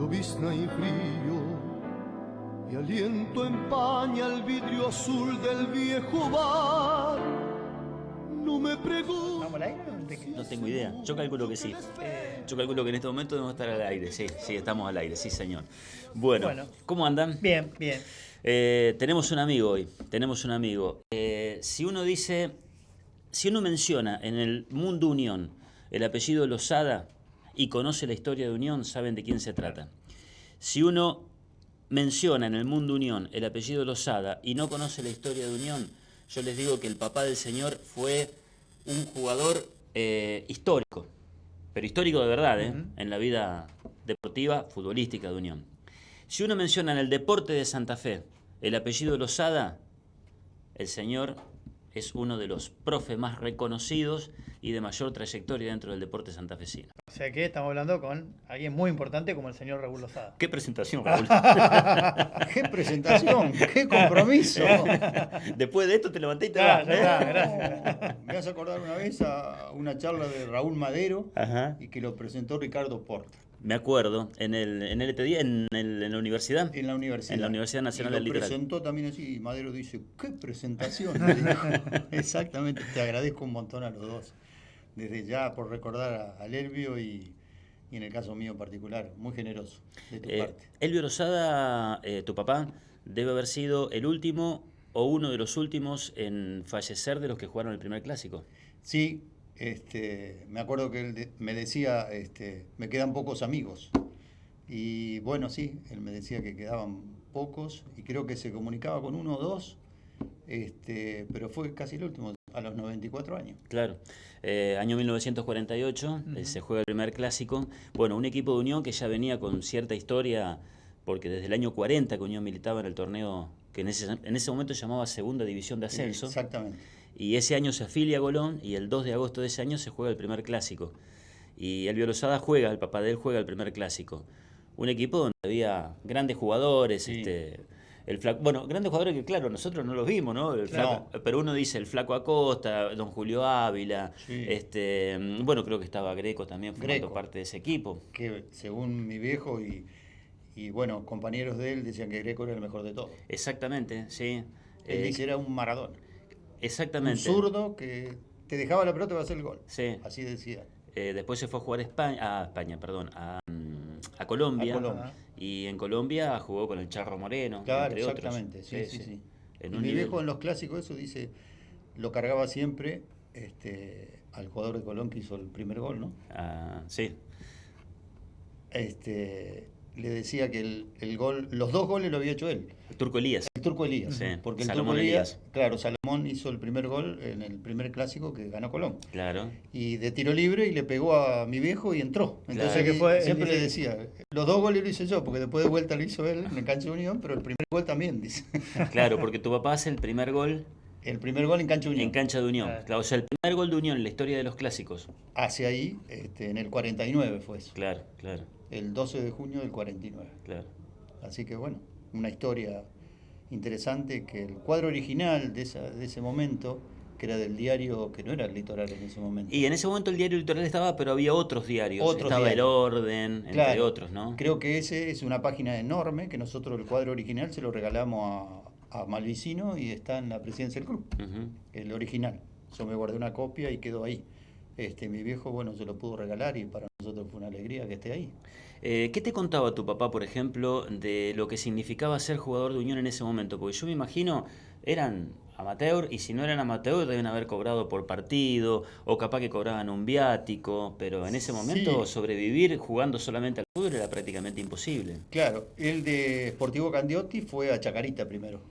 llovizna y frío, y aliento empaña el vidrio azul del viejo bar. No me pregunto. ¿Vamos al aire? No tengo idea. Yo calculo que sí. Yo calculo que en este momento debemos estar al aire. Sí, estamos al aire, sí, señor. Bueno. ¿Cómo andan? Bien, bien. Tenemos un amigo hoy. Si uno menciona en el Mundo Unión el apellido Losada y conoce la historia de Unión, saben de quién se trata. Si uno menciona en el Mundo Unión el apellido Losada y no conoce la historia de Unión, yo les digo que el papá del señor fue un jugador histórico, pero histórico de verdad, en la vida deportiva, futbolística de Unión. Si uno menciona en el deporte de Santa Fe el apellido Losada, el señor es uno de los profes más reconocidos y de mayor trayectoria dentro del deporte santafesino. O sea que estamos hablando con alguien muy importante como el señor Raúl Losada. ¿Qué presentación, Raúl? ¡Qué presentación! ¡Qué compromiso! Después de esto te levanté y te vas. Gracias. Me vas a acordar una vez a una charla de Raúl Madero. Ajá. Y que lo presentó Ricardo Porta. Me acuerdo, en la universidad. En la universidad. En la Universidad Nacional del Litoral. Lo presentó también así, y Madero dice, ¡qué presentación! Me dijo. Exactamente, te agradezco un montón a los dos. Desde ya por recordar a Elvio y en el caso mío en particular, muy generoso de tu parte. Elvio Losada, tu papá, debe haber sido el último o uno de los últimos en fallecer de los que jugaron el primer clásico. Sí. Me acuerdo que él me decía, me quedan pocos amigos. Y bueno, sí, él me decía que quedaban pocos y creo que se comunicaba con uno o dos, pero fue casi el último, a los 94 años. Claro, año 1948, se juega el primer clásico. Bueno, un equipo de Unión que ya venía con cierta historia, porque desde el año 40 que Unión militaba en el torneo que en ese momento se llamaba Segunda División de Ascenso. Exactamente. Y ese año se afilia a Colón y el 2 de agosto de ese año se juega el primer clásico. Y Elvio Losada el papá de él juega el primer clásico. Un equipo donde había grandes jugadores, sí. Grandes jugadores que claro, nosotros no los vimos, ¿no? Pero uno dice el Flaco Acosta, don Julio Ávila, sí. Creo que estaba Greco también formando parte de ese equipo. Que según mi viejo y compañeros de él decían que Greco era el mejor de todos. Exactamente, sí. Él dice era un Maradona. Exactamente. Un zurdo que te dejaba la pelota y va a hacer el gol. Sí. Así decía. Después se fue a jugar a Colombia. Y en Colombia jugó con el Charro Moreno, claro, entre exactamente. otros. Sí. Mi viejo en los clásicos eso dice, lo cargaba siempre al jugador de Colón que hizo el primer gol, ¿no? Sí. Le decía que el gol, los dos goles lo había hecho él. El Turco Elías. Sí, porque el Turco Elías, claro, Salomón hizo el primer gol en el primer clásico que ganó Colón. Claro. Y de tiro libre y le pegó a mi viejo y entró. Entonces siempre le decía, los dos goles lo hice yo, porque después de vuelta lo hizo él en el cancha de Unión, pero el primer gol también, dice. Claro, porque tu papá hace el primer gol. El primer gol en cancha de Unión. En cancha de Unión. Claro, o sea, el primer gol de Unión en la historia de los clásicos. Hacia ahí, en el 49 fue eso. Claro. El 12 de junio del 49. Claro. Así que bueno, una historia interesante que el cuadro original de ese momento, que era del diario, que no era el Litoral en ese momento. Y en ese momento el diario Litoral estaba, pero había otros diarios. Estaba El Orden, entre otros, ¿no? Creo que ese es una página enorme que nosotros el cuadro original se lo regalamos a Malvicino y está en la presidencia del club. El original. Yo me guardé una copia y quedó ahí. Mi viejo, se lo pudo regalar y para nosotros fue una alegría que esté ahí. ¿Qué te contaba tu papá, por ejemplo, de lo que significaba ser jugador de Unión en ese momento? Porque yo me imagino, eran amateur y si no eran amateur deben haber cobrado por partido o capaz que cobraban un viático, pero en ese momento sobrevivir jugando solamente al fútbol era prácticamente imposible. Claro, él de Sportivo Candioti fue a Chacarita primero.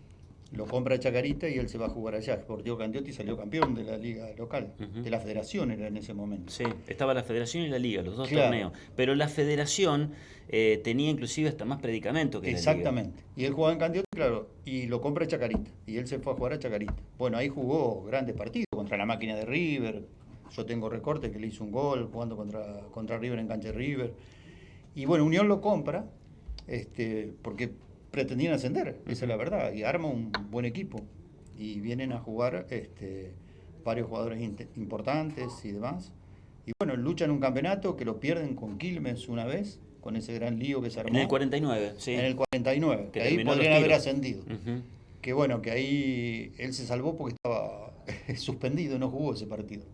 Lo compra a Chacarita y él se va a jugar allá. Sportivo Candioti salió campeón de la liga local, de la federación era en ese momento. Sí, estaba la federación y la liga, los dos torneos. Pero la federación tenía inclusive hasta más predicamento que la liga. Exactamente. Y él jugaba en Candioti, claro, y lo compra a Chacarita. Y él se fue a jugar a Chacarita. Bueno, ahí jugó grandes partidos contra la máquina de River. Yo tengo recortes que le hizo un gol jugando contra River en cancha de River. Y bueno, Unión lo compra porque pretendían ascender, esa es la verdad, y arma un buen equipo y vienen a jugar varios jugadores importantes y demás, y bueno, luchan un campeonato que lo pierden con Quilmes una vez con ese gran lío que se armó. En el 49, sí. En el 49, que ahí terminó podrían los haber tiros. ascendido. Que bueno, que ahí él se salvó porque estaba suspendido, no jugó ese partido.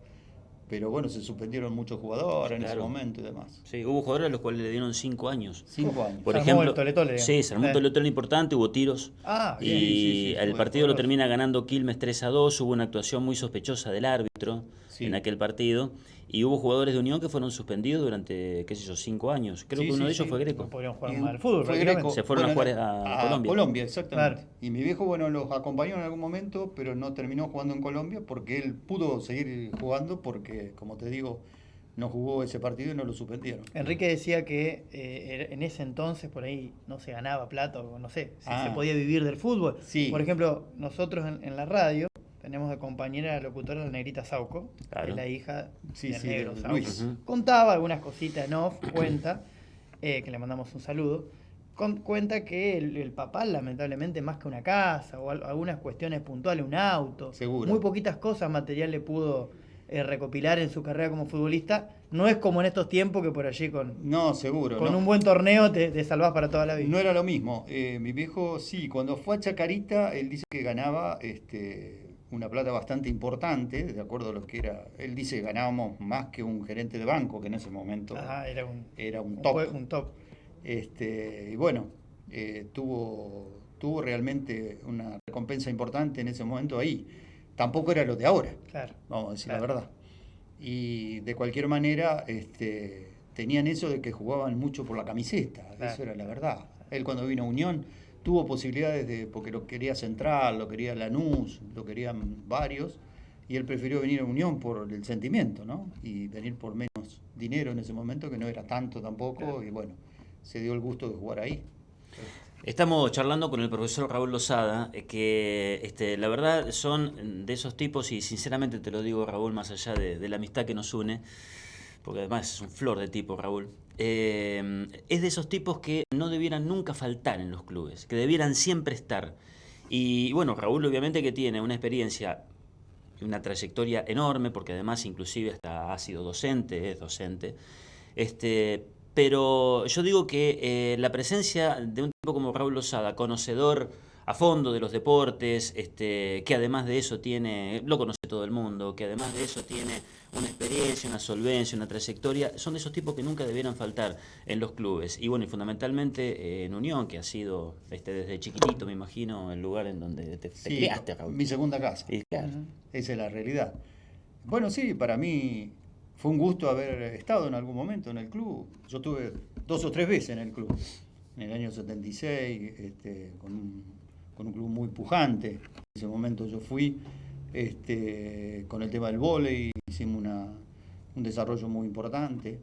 Pero bueno, se suspendieron muchos jugadores en ese Claro. momento y demás. Sí, hubo jugadores a los cuales le dieron 5 años. 5 años. Por Se armó ejemplo, el tole-tole. sí, se armó un tole-tole importante, hubo tiros. Ah, bien. Y Sí, el fue partido lo poderoso. termina ganando Quilmes 3-2. Hubo una actuación muy sospechosa del árbitro Sí. en aquel partido. Y hubo jugadores de Unión que fueron suspendidos durante, qué sé yo, 5 años. Creo Sí, que uno sí, de ellos sí. fue No Greco. podrían jugar Y más al fútbol. fue prácticamente. Greco. Se fueron a jugar a Colombia. Colombia, exactamente. Claro. Y mi viejo, bueno, los acompañó en algún momento, pero no terminó jugando en Colombia porque él pudo seguir jugando porque, como te digo, no jugó ese partido y no lo suspendieron. Enrique decía que en ese entonces por ahí no se ganaba plata, o no sé, si se podía vivir del fútbol. Sí. Por ejemplo, nosotros en la radio tenemos de compañera locutora la negrita Sauco, Claro. que es la hija Sí, del sí, negro de Sauco. Luis. Contaba algunas cositas en off, cuenta, que le mandamos un saludo. Cuenta que el papá, lamentablemente, más que una casa o algunas cuestiones puntuales, un auto, Seguro. muy poquitas cosas material le pudo recopilar en su carrera como futbolista. No es como en estos tiempos que por allí con No, seguro. con no. un buen torneo te salvás para toda la vida. No era lo mismo. Mi viejo, sí, cuando fue a Chacarita, él dice que ganaba una plata bastante importante, de acuerdo a lo que era. Él dice que ganábamos más que un gerente de banco, que en ese momento Ajá, era un top. un top. Y bueno, tuvo realmente una recompensa importante en ese momento ahí. Tampoco era lo de ahora, Claro. vamos a decir Claro. la verdad. Y de cualquier manera, tenían eso de que jugaban mucho por la camiseta, Claro. eso era la verdad. Él cuando vino a Unión tuvo posibilidades porque lo quería Central, lo quería Lanús, lo querían varios, y él prefirió venir a Unión por el sentimiento, ¿no? Y venir por menos dinero en ese momento, que no era tanto tampoco, Claro. y bueno, se dio el gusto de jugar ahí. Estamos charlando con el profesor Raúl Lozada, que la verdad son de esos tipos, y sinceramente te lo digo, Raúl, más allá de la amistad que nos une, porque además es un flor de tipo, Raúl, es de esos tipos que no debieran nunca faltar en los clubes, que debieran siempre estar. Y bueno, Raúl obviamente que tiene una experiencia y una trayectoria enorme, porque además inclusive hasta ha sido docente, es docente, pero yo digo que la presencia de un tipo como Raúl Lozada, conocedor a fondo de los deportes, que además de eso lo conoce todo el mundo, que además de eso tiene una experiencia, una solvencia, una trayectoria, son de esos tipos que nunca debieran faltar en los clubes. Y bueno, y fundamentalmente en Unión, que ha sido desde chiquitito, me imagino, el lugar en donde te Sí, criaste, Raúl. mi segunda casa. Y claro. Esa es la realidad. Bueno, sí, para mí fue un gusto haber estado en algún momento en el club. Yo estuve 2 o 3 veces en el club. En el año 76, con un club muy pujante. En ese momento yo fui con el tema del vóley, hicimos un desarrollo muy importante.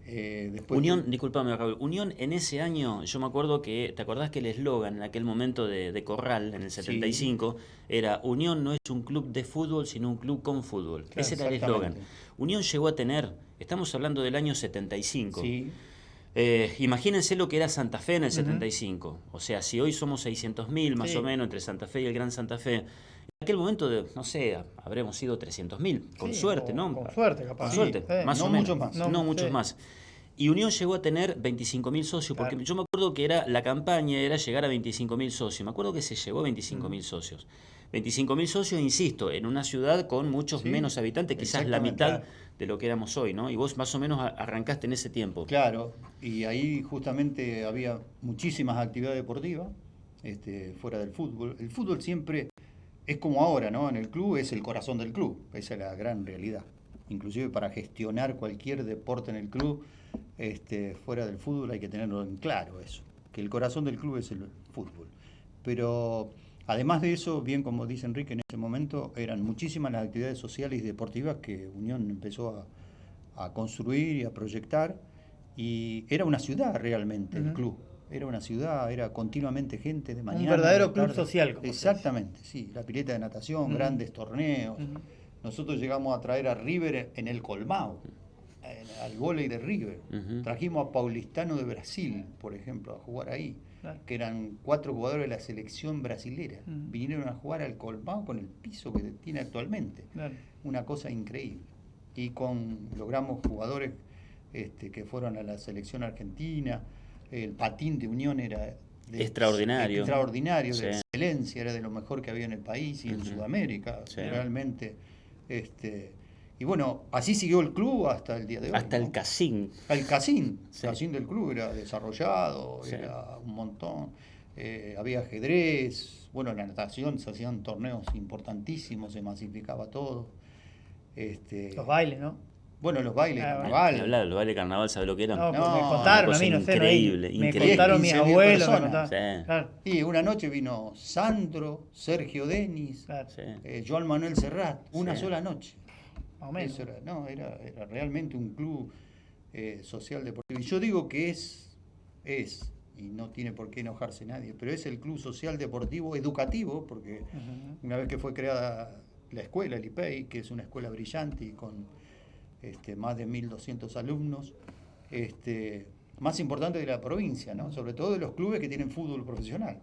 Después Unión, discúlpame, Raúl, Unión en ese año, yo me acuerdo que, ¿te acordás que el eslogan en aquel momento de Corral, en el 75, era Unión no es un club de fútbol, sino un club con fútbol? Claro, Ese era el eslogan. exactamente. Unión llegó a tener, estamos hablando del año 75. Sí, Imagínense lo que era Santa Fe en el 75. O sea, si hoy somos 600.000 más Sí. o menos entre Santa Fe y el Gran Santa Fe, en aquel momento, no sé, habremos sido 300.000, con Sí, suerte, o ¿no? con suerte, capaz. Con Sí, suerte, sí. más No o menos. muchos más. No, No, muchos sí. más. Y Unión llegó a tener 25.000 socios, porque Claro. yo me acuerdo que la campaña era llegar a 25.000 socios. Me acuerdo que se llegó a 25.000 socios. 25.000 socios, insisto, en una ciudad con muchos Sí, menos habitantes, quizás la exactamente. mitad de lo que éramos hoy, ¿no? Y vos más o menos arrancaste en ese tiempo. claro. Y ahí justamente había muchísimas actividades deportivas fuera del fútbol. El fútbol siempre es como ahora, ¿no? En el club es el corazón del club. Esa es la gran realidad. Inclusive para gestionar cualquier deporte en el club, fuera del fútbol hay que tenerlo en claro eso, que el corazón del club es el fútbol. Pero además de eso, bien como dice Enrique, en ese momento eran muchísimas las actividades sociales y deportivas que Unión empezó a construir y a proyectar, y era una ciudad realmente el Ujú. club. Era una ciudad, era continuamente gente de mañana. verdadero de club tarde. social, como se dice. Exactamente, sí. La pileta de natación, Ujú. grandes torneos. Ujú. Nosotros llegamos a traer a River en el Colmao, al vóley de River. Ujú. Trajimos a Paulistano de Brasil, por ejemplo, a jugar ahí, Claro. que eran 4 jugadores de la selección brasilera. Ujú. Vinieron a jugar al Colmao con el piso que tiene actualmente. Claro. Una cosa increíble. Y logramos jugadores que fueron a la selección argentina. El patín de Unión era extraordinario, sí, de excelencia, era de lo mejor que había en el país y en Sudamérica, sí, realmente. Y bueno, así siguió el club hasta el día de hoy. Hasta ¿no? El Casín. El Casín, sí. El Casín del club era desarrollado, sí. Era un montón. Había ajedrez, bueno, en la natación se hacían torneos importantísimos, se masificaba todo. Los bailes, ¿no? Bueno, los bailes carnaval. Los bailes carnaval, ¿sabes lo que eran? No, me contaron a mí, no sé. Increíble. Me contaron mis abuelos. Sí. Claro. Y una noche vino Sandro, Sergio Denis, claro. Joan Manuel Serrat, una sola noche. Más o menos. Eso era realmente un club social deportivo. Y yo digo que es, y no tiene por qué enojarse nadie, pero es el club social deportivo educativo, porque una vez que fue creada la escuela, el IPEI, que es una escuela brillante y con más de 1.200 alumnos, más importante de la provincia, ¿no? Sobre todo de los clubes que tienen fútbol profesional,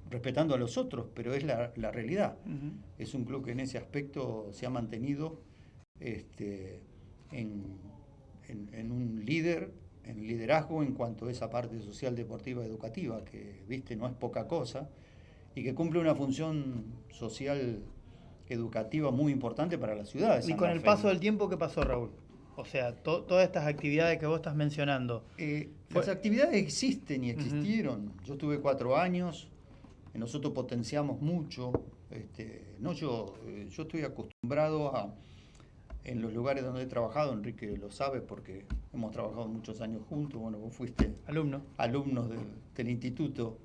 respetando a los otros, pero es la realidad. Es un club que en ese aspecto se ha mantenido en un liderazgo en cuanto a esa parte social deportiva educativa, que no es poca cosa, y que cumple una función social educativa muy importante para la ciudad. Y con el paso del tiempo, ¿qué pasó, Raúl? O sea, todas estas actividades que vos estás mencionando. Las actividades existen y existieron. Yo estuve 4 años, nosotros potenciamos mucho. Yo estoy acostumbrado en los lugares donde he trabajado, Enrique lo sabe porque hemos trabajado muchos años juntos. Bueno, vos fuiste alumnos del instituto.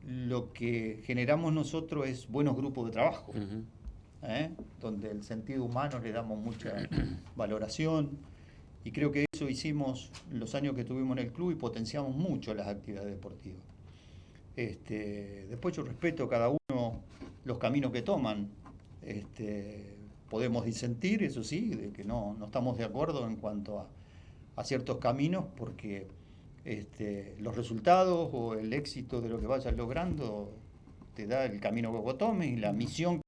Lo que generamos nosotros es buenos grupos de trabajo, donde el sentido humano le damos mucha valoración, y creo que eso hicimos los años que estuvimos en el club y potenciamos mucho las actividades deportivas. Después yo respeto a cada uno los caminos que toman. Podemos disentir, eso sí, de que no estamos de acuerdo en cuanto a ciertos caminos, porque los resultados o el éxito de lo que vayas logrando te da el camino que vos tomes y la misión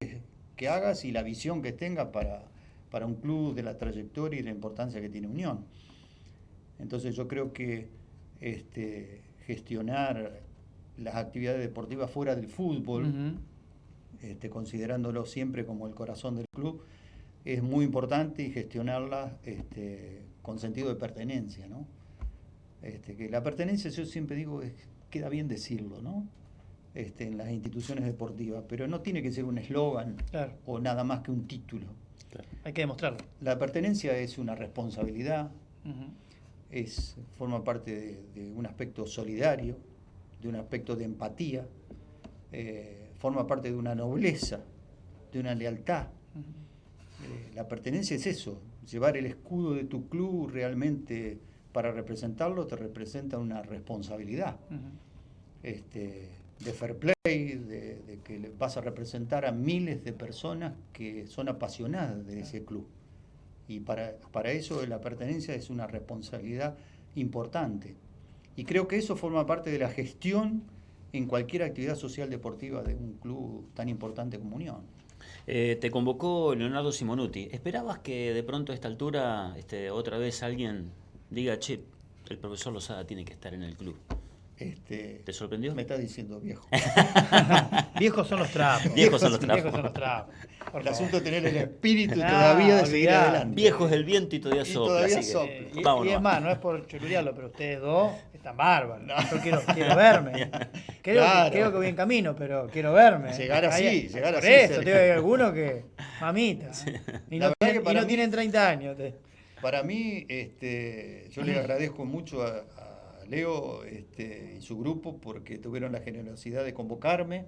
que hagas y la visión que tengas para un club de la trayectoria y la importancia que tiene Unión. Entonces yo creo que gestionar las actividades deportivas fuera del fútbol, considerándolo siempre como el corazón del club, es muy importante, y gestionarlas con sentido de pertenencia, ¿no? Que la pertenencia, yo siempre digo, queda bien decirlo, ¿no? En las instituciones deportivas, pero no tiene que ser un eslogan, claro, o nada más que un título. Claro. Hay que demostrarlo. La pertenencia es una responsabilidad, forma parte de un aspecto solidario, de un aspecto de empatía, forma parte de una nobleza, de una lealtad. La pertenencia es eso, llevar el escudo de tu club realmente. Para representarlo te representa una responsabilidad de fair play, de que vas a representar a miles de personas que son apasionadas de ese club. Y para eso la pertenencia es una responsabilidad importante. Y creo que eso forma parte de la gestión en cualquier actividad social deportiva de un club tan importante como Unión. Te convocó Leonardo Simonuti. ¿Esperabas que de pronto a esta altura otra vez alguien diga, che, el profesor Losada tiene que estar en el club? ¿Te sorprendió? Me estás diciendo viejo. Viejos son los trapos. Viejos son los trapos. Viejos son los trapos. El asunto es tener el espíritu todavía de seguir adelante. Viejo es el viento y todavía sopla. Y es más, no es por chururearlo, pero ustedes dos están bárbaros. No. Yo quiero verme. Creo que voy en camino, pero quiero verme. Llegar así. Por eso, hay algunos que, mamita, y no tienen 30 años. Para mí, yo le agradezco mucho a Leo y su grupo, porque tuvieron la generosidad de convocarme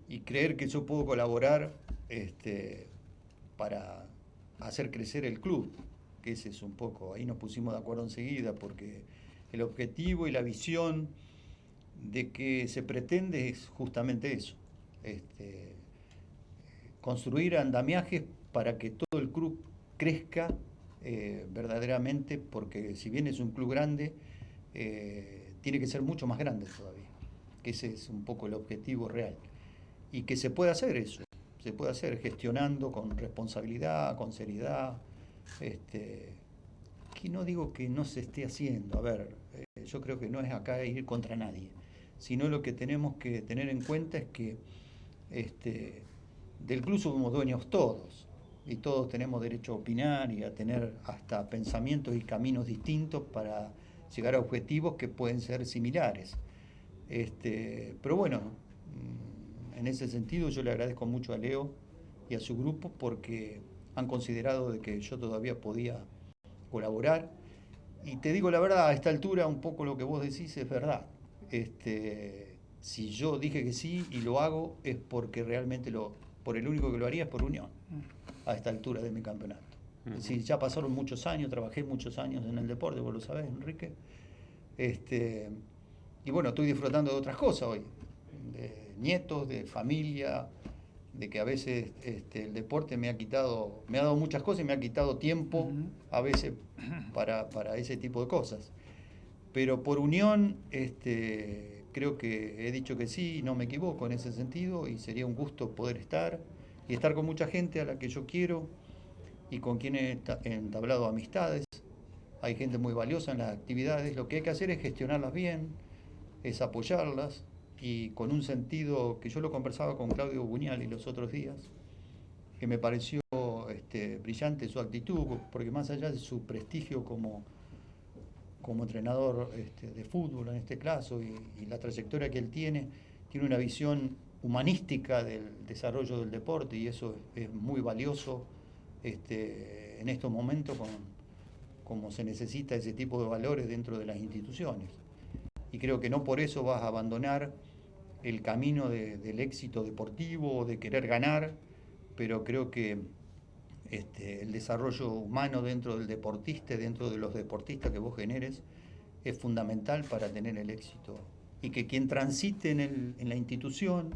y creer que yo puedo colaborar para hacer crecer el club, que ese es un poco, ahí nos pusimos de acuerdo enseguida, porque el objetivo y la visión de que se pretende es justamente eso, construir andamiajes para que todo el club crezca verdaderamente, porque si bien es un club grande, tiene que ser mucho más grande todavía, que ese es un poco el objetivo real, y que se puede hacer eso, se puede hacer gestionando con responsabilidad, con seriedad, que no digo que no se esté haciendo, a ver, yo creo que no es acá ir contra nadie, sino lo que tenemos que tener en cuenta es que del club somos dueños todos, y todos tenemos derecho a opinar y a tener hasta pensamientos y caminos distintos para llegar a objetivos que pueden ser similares. Pero bueno, en ese sentido yo le agradezco mucho a Leo y a su grupo porque han considerado de que yo todavía podía colaborar. Y te digo la verdad, a esta altura un poco lo que vos decís es verdad. Si yo dije que sí y lo hago es porque realmente por el único que lo haría es por Unión, a esta altura de mi campeonato. Es decir, ya pasaron muchos años, trabajé muchos años en el deporte, vos lo sabés, Enrique. Y bueno, estoy disfrutando de otras cosas hoy, de nietos, de familia, de que a veces el deporte me ha dado muchas cosas y me ha quitado tiempo a veces para ese tipo de cosas. Pero por Unión creo que he dicho que sí, no me equivoco en ese sentido, y sería un gusto poder estar y estar con mucha gente a la que yo quiero y con quien he entablado amistades. Hay gente muy valiosa en las actividades, lo que hay que hacer es gestionarlas bien, es apoyarlas, y con un sentido que yo lo conversaba con Claudio Buñali los otros días, que me pareció brillante su actitud, porque más allá de su prestigio como entrenador de fútbol en este caso y la trayectoria que él tiene una visión humanística del desarrollo del deporte, y eso es muy valioso en estos momentos como se necesita ese tipo de valores dentro de las instituciones. Y creo que no por eso vas a abandonar el camino del éxito deportivo o de querer ganar, pero creo que el desarrollo humano dentro del deportista, dentro de los deportistas que vos generes, es fundamental para tener el éxito. Y que quien transite en la institución,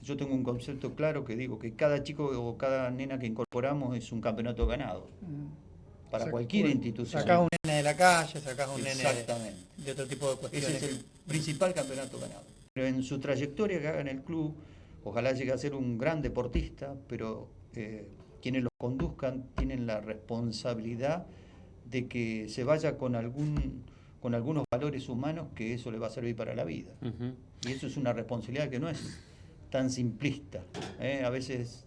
yo tengo un concepto claro que digo que cada chico o cada nena que incorporamos es un campeonato ganado. Para cualquier institución. Sacás un nene de la calle, sacás un nene de otro tipo de cuestiones. Ese es el principal campeonato ganado. Pero en su trayectoria que haga en el club, ojalá llegue a ser un gran deportista, pero quienes lo conduzcan tienen la responsabilidad de que se vaya con algunos valores humanos, que eso le va a servir para la vida. Y eso es una responsabilidad que no es tan simplista. A veces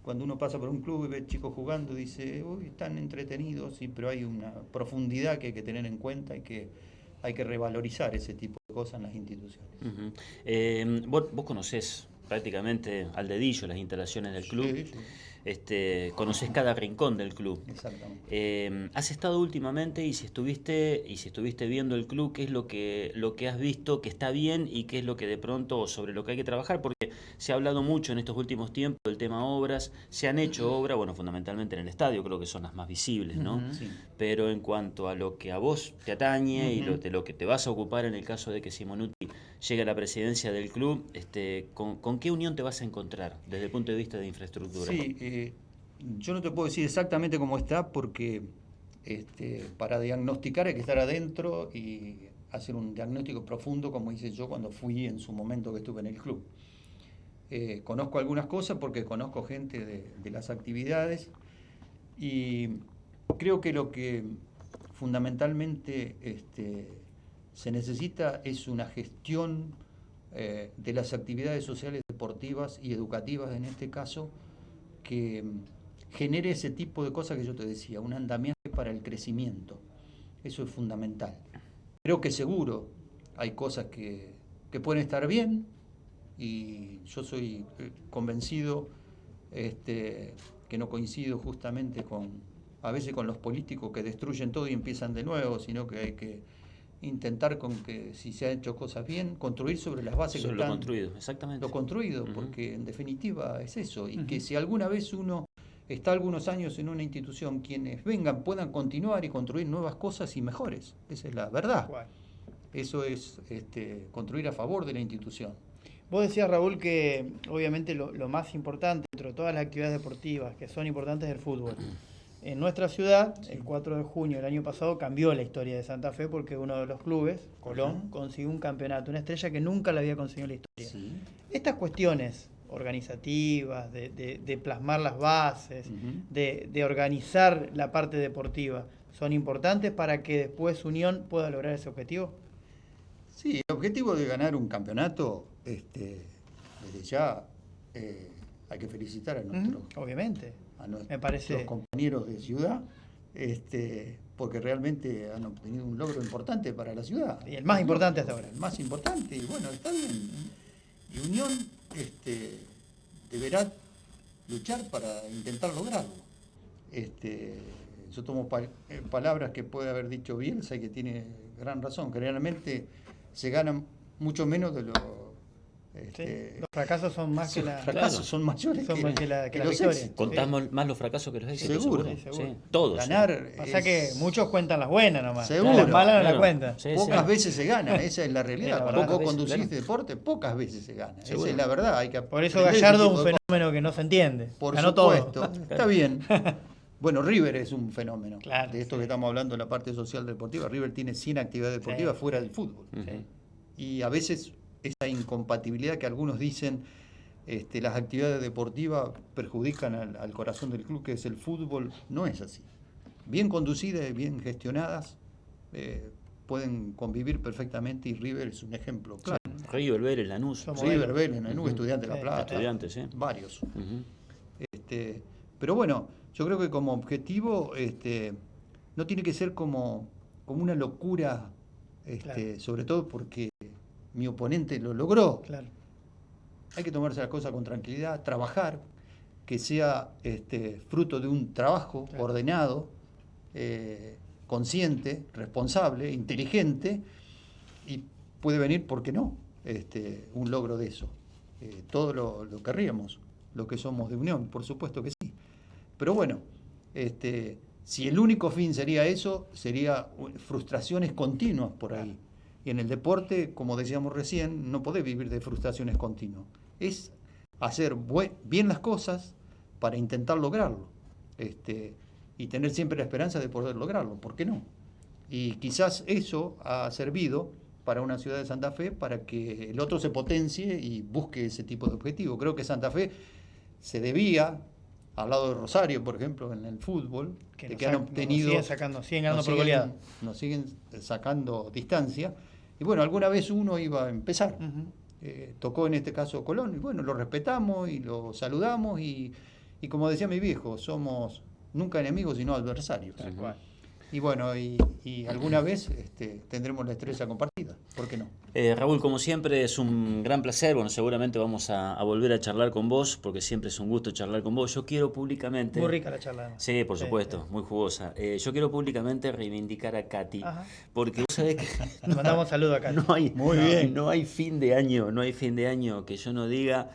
cuando uno pasa por un club y ve chicos jugando, dice, uy, están entretenidos, sí, pero hay una profundidad que hay que tener en cuenta y que hay que revalorizar ese tipo de cosas en las instituciones. Vos conocés prácticamente al dedillo las instalaciones del club. Sí, sí. Conocés cada rincón del club. Exactamente. ¿Has estado últimamente y si estuviste viendo el club, qué es lo que has visto que está bien y qué es lo que de pronto sobre lo que hay que trabajar? Porque se ha hablado mucho en estos últimos tiempos del tema obras, se han hecho obras, bueno, fundamentalmente en el estadio, creo que son las más visibles, ¿no? Sí. Pero en cuanto a lo que a vos te atañe y de lo que te vas a ocupar en el caso de que Simonutti llegue a la presidencia del club, ¿con qué Unión te vas a encontrar desde el punto de vista de infraestructura? Sí, yo no te puedo decir exactamente cómo está porque para diagnosticar hay que estar adentro y hacer un diagnóstico profundo, como hice yo cuando fui en su momento que estuve en el club. Conozco algunas cosas porque conozco gente de las actividades y creo que lo que fundamentalmente se necesita es una gestión de las actividades sociales, deportivas y educativas en este caso, que genere ese tipo de cosas que yo te decía, un andamiaje para el crecimiento. Eso es fundamental. Creo que seguro hay cosas que pueden estar bien y yo soy convencido que no coincido justamente a veces con los políticos que destruyen todo y empiezan de nuevo, sino que hay que intentar con que si se han hecho cosas bien, construir sobre las bases sobre que están. Lo construido, exactamente. Lo construido, porque en definitiva es eso. Y que si alguna vez uno está algunos años en una institución, quienes vengan puedan continuar y construir nuevas cosas y mejores. Esa es la verdad. ¿Cuál? Eso es construir a favor de la institución. Vos decías, Raúl, que obviamente lo más importante dentro de todas las actividades deportivas que son importantes es el fútbol. En nuestra ciudad, el 4 de junio del año pasado, cambió la historia de Santa Fe porque uno de los clubes, Colón, consiguió un campeonato, una estrella que nunca la había conseguido en la historia. Sí. Estas cuestiones, organizativas, de plasmar las bases, Ujú. de organizar la parte deportiva, son importantes para que después Unión pueda lograr ese objetivo? Sí, el objetivo de ganar un campeonato, desde ya hay que felicitar a nuestros, Obviamente. a Me nuestros parece. compañeros de ciudad, porque realmente han obtenido un logro importante para la ciudad. Y el más importante hasta ahora. El más importante, y bueno, está bien. Y Unión deberá luchar para intentar lograrlo. Yo tomo palabras que puede haber dicho Bielsa y que tiene gran razón, que realmente se ganan mucho menos de lo... Sí, los fracasos son más que Los la. fracasos Claro. son mayores Son más que la que la los victoria. éxitos. Contamos más los fracasos que los éxitos. Seguro. Sí, seguro. Sí, todos. Ganar Pasa que muchos cuentan las buenas nomás. Seguro. Las malas no Claro. las cuentan. Sí, pocas sí. veces se gana, esa es la Es realidad. la Cuando verdad. vos conducís Claro. deporte, pocas veces se gana. Seguro. Esa es la verdad. Hay que Por eso aprender ese Gallardo es tipo un de cosas. fenómeno que no se entiende. Por Ganó supuesto, todo. está bien. Bueno, River es un fenómeno. Claro, De esto sí. que estamos hablando en la parte social deportiva, River tiene 100 actividades deportivas Sí. fuera del fútbol. Ujú. Y a veces esa incompatibilidad que algunos dicen, las actividades deportivas perjudican al corazón del club, que es el fútbol, no es así. Bien conducidas y bien gestionadas, pueden convivir perfectamente, y River es un ejemplo claro. River, Vélez, Lanús. Somos River, modelo. Vélez, Lanús, Ujú. Estudiantes de La Sí, Plata, Estudiantes, sí. varios. Ujú. Pero bueno, yo creo que como objetivo no tiene que ser como una locura, Claro. sobre todo porque mi oponente lo logró. Claro. Hay que tomarse las cosas con tranquilidad, trabajar, que sea fruto de un trabajo Claro. ordenado, consciente, responsable, inteligente, y puede venir, ¿por qué no?, un logro de eso. Todo lo querríamos, lo que somos de Unión, por supuesto que sí. Pero bueno, si el único fin sería eso, sería frustraciones continuas por ahí. Y en el deporte, como decíamos recién, no podés vivir de frustraciones continuas. Es hacer bien las cosas para intentar lograrlo. Y tener siempre la esperanza de poder lograrlo. ¿Por qué no? Y quizás eso ha servido para una ciudad de Santa Fe para que el otro se potencie y busque ese tipo de objetivo. Creo que Santa Fe se debía, al lado de Rosario, por ejemplo, en el fútbol, Que de nos que han obtenido... siguen ganando por goleada. Nos siguen sacando distancia. Y bueno, alguna vez uno iba a empezar. Ujú. Tocó en este caso Colón, y bueno, lo respetamos y lo saludamos, y como decía mi viejo, somos nunca enemigos sino adversarios. Tal cual. Y bueno, y alguna vez tendremos la estrella compartida, ¿por qué no? Raúl, como siempre, es un gran placer. Bueno, seguramente vamos a volver a charlar con vos, porque siempre es un gusto charlar con vos. Yo quiero públicamente... Muy rica la charla. además. Sí, por Sí, supuesto, sí. muy jugosa. Yo quiero públicamente reivindicar a Katy, Ajá. porque vos sabés que Le mandamos saludos acá. no hay, Muy bien. no hay fin de año que yo no diga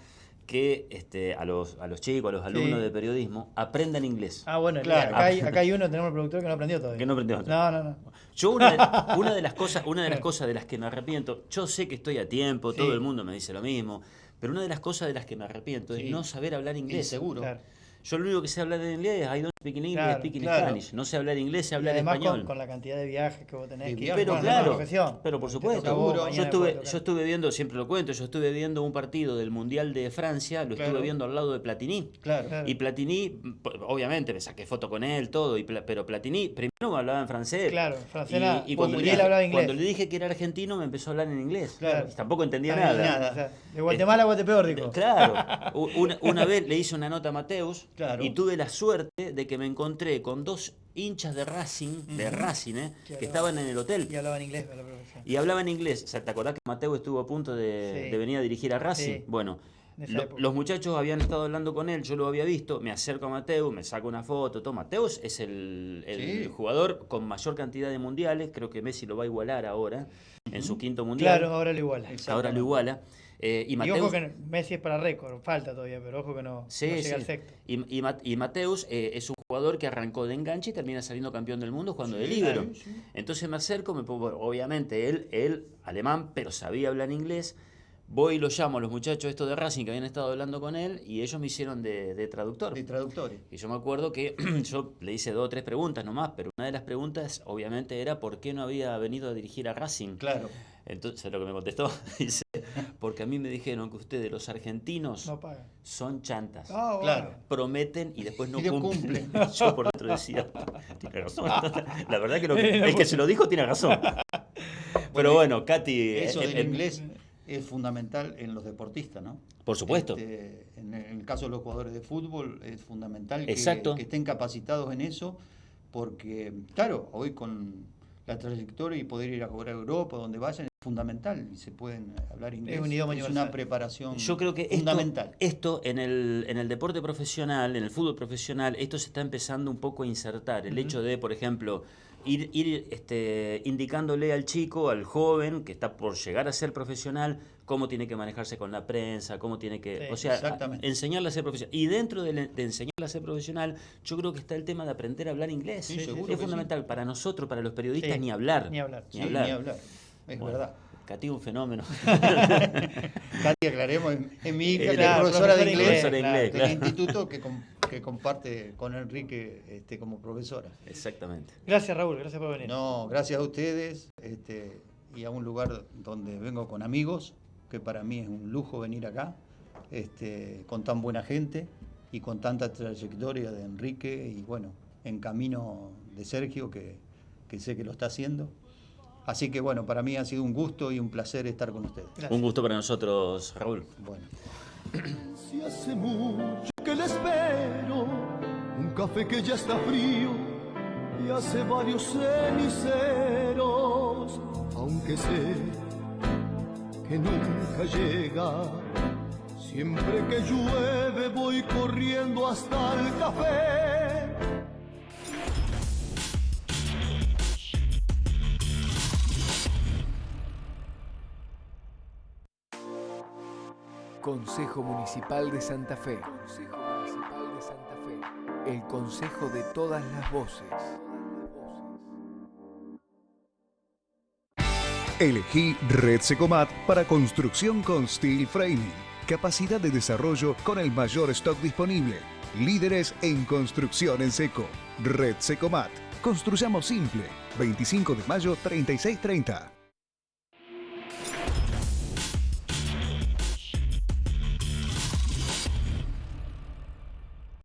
que a los chicos, a los alumnos Sí. de periodismo, aprendan inglés. Ah, bueno, Claro. acá hay uno, tenemos el productor que no aprendió todavía. Que no aprendió. No. Yo una de las cosas de las que me arrepiento, yo sé que estoy a tiempo, Sí. todo el mundo me dice lo mismo, pero una de las cosas de las que me arrepiento Sí. es no saber hablar inglés. Seguro. Claro. Yo lo único que sé hablar en inglés es I don't speak in English, Claro, I speak in claro. Spanish. No sé hablar inglés, sé Y hablar además español. con la cantidad de viajes que vos tenés. De que viajes, Pero bueno, claro, es una profesión. pero por Te supuesto. toca a vos, Seguro. mañana Yo puede tocar. estuve viendo, siempre lo cuento, yo estuve viendo un partido del Mundial de Francia, lo Claro. estuve viendo al lado de Platini. Claro. Claro. Y Platini, obviamente me saqué foto con él, todo, pero Platini primero me hablaba en francés. Claro, francés nada. Y cuando, Él hablaba inglés. cuando le dije que era argentino, me empezó a hablar en inglés. Claro. Y tampoco entendía Está bien, nada. o sea, de Guatemala a Guatepeor, dijo. Claro, una vez le hice una nota a Mateus Claro. y tuve la suerte de que me encontré con dos hinchas de Racing, Que que estaban en el hotel. Y hablaba en inglés de la profesión. Y hablaban inglés. O sea, ¿te acordás que Mateo estuvo a punto de Sí. venir a dirigir a Racing? Sí. Bueno, En esa época. los muchachos habían estado hablando con él, yo lo había visto, me acerco a Mateo, me saco una foto, todo. Mateo es el Sí. jugador con mayor cantidad de mundiales, creo que Messi lo va a igualar ahora, en su quinto mundial. Claro, ahora lo iguala. Ahora lo iguala. Y Y Mateus, ojo que Messi es para récord, falta todavía, pero ojo que no Sí, llega sí. al sexto. Y Mateus es un jugador que arrancó de enganche y termina saliendo campeón del mundo jugando de líbero. claro, sí. Entonces me acerco, bueno, obviamente él alemán, pero sabía hablar inglés. Voy y lo llamo a los muchachos estos de Racing que habían estado hablando con él y ellos me hicieron de traductor. De traductores. Y yo me acuerdo que yo le hice 2 o 3 preguntas nomás, pero una de las preguntas obviamente era por qué no había venido a dirigir a Racing. Claro. Entonces lo que me contestó, dice, porque a mí me dijeron que ustedes, los argentinos, No pagan. son chantas. Ah, bueno. Claro. Prometen y después no Y no cumplen. cumplen. Yo por otro decía, tiene razón. La verdad que el que se lo dijo tiene razón. Pero bueno, Katy... Eso del inglés es fundamental en los deportistas, ¿no? Por supuesto. En el caso de los jugadores de fútbol es fundamental Exacto. que estén capacitados en eso, porque, claro, hoy con la trayectoria y poder ir a jugar a Europa, donde vayan, es fundamental y se pueden hablar inglés. Es un idioma es universal. una preparación Yo creo que fundamental. esto en el deporte profesional, en el fútbol profesional, esto se está empezando un poco a insertar. El hecho de, por ejemplo, ir indicándole al chico, al joven que está por llegar a ser profesional, cómo tiene que manejarse con la prensa, cómo tiene que... Sí, o sea, exactamente. enseñarle a ser profesional. Y dentro de enseñarle a ser profesional, yo creo que está el tema de aprender a hablar inglés. Sí, seguro Es que fundamental para nosotros, para los periodistas, Sí, ni hablar. ni hablar. Sí, ni hablar. Es Bueno, verdad. Katy, un fenómeno. Katy, aclaremos, es mi hija, que es Claro, profesora de profesora inglés, de inglés, del claro. instituto que comparte con Enrique como profesora. Exactamente. Gracias, Raúl, gracias por venir. No, gracias a ustedes y a un lugar donde vengo con amigos, que para mí es un lujo venir acá, con tan buena gente y con tanta trayectoria de Enrique y bueno, en camino de Sergio, que sé que lo está haciendo. Así que bueno, para mí ha sido un gusto y un placer estar con ustedes. Gracias. Un gusto para nosotros, Raúl. Bueno. Si hace mucho que le espero, un café que ya está frío y hace varios ceniceros, aunque sé que nunca llega. Siempre que llueve voy corriendo hasta el café. Consejo Municipal de Santa Fe. Consejo Municipal de Santa Fe. El consejo de todas las voces. Elegí Red Secomat para construcción con steel framing. Capacidad de desarrollo con el mayor stock disponible. Líderes en construcción en seco. Red Secomat. Construyamos simple. 25 de mayo 3630.